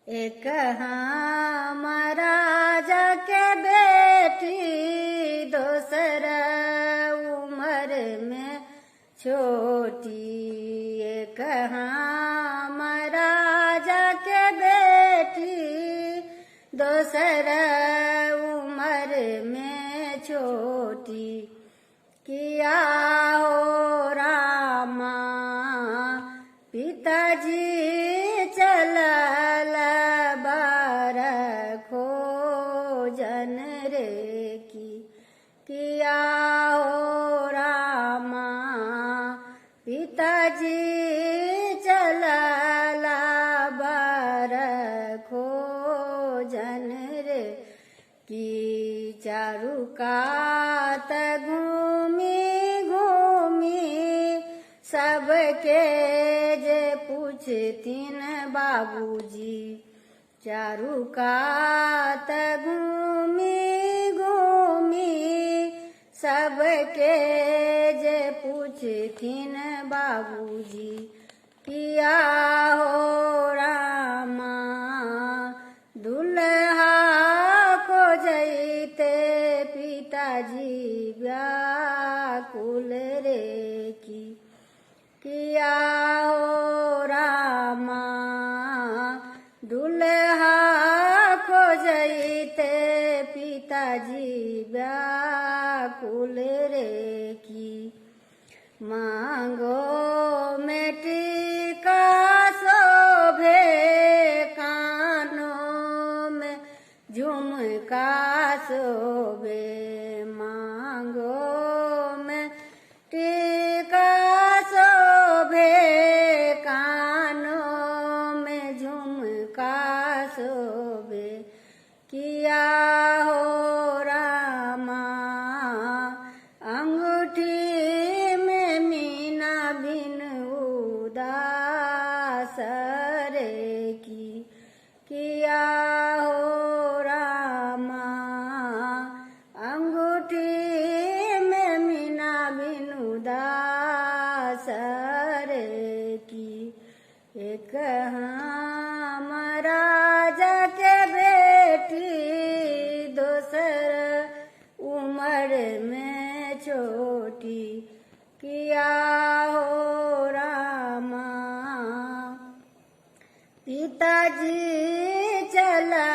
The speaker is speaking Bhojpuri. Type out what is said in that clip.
एक महाराजा के बेटी, दोसर उम्र में छोटी। एक महाराजा के बेटी, दोसर उम्र में छोटी। किया हो रामा पिताजी चलल बार खोजन रे की। किया हो रामा पिताजी चलल बार खोजन रे की। चारु कात घूमी घूमी सबके जे पूछतीन बाबूजी। चारु कात घूमी घूमी सबके जे पूछतीन बाबूजी। किया हो रामा दुल्हा को जैते पिताजी व्याकुल रे की। किया हो रामा दुल्हा को जैते पिताजी व्याकुल रे की। मांगो में टीका शोभे, कानों में झुमका शोभे। मांगो में टीका शोभे, कानों में झुमका शोभे। किया हो रामा अंगूठी में मीना बिन उदास रे की। किया हो रामा अंगूठी में मीना बिन उदास रे की। एक महाराजा के बेटी, दोसर उम्र में छोटी। किया हो रामा पिताजी चला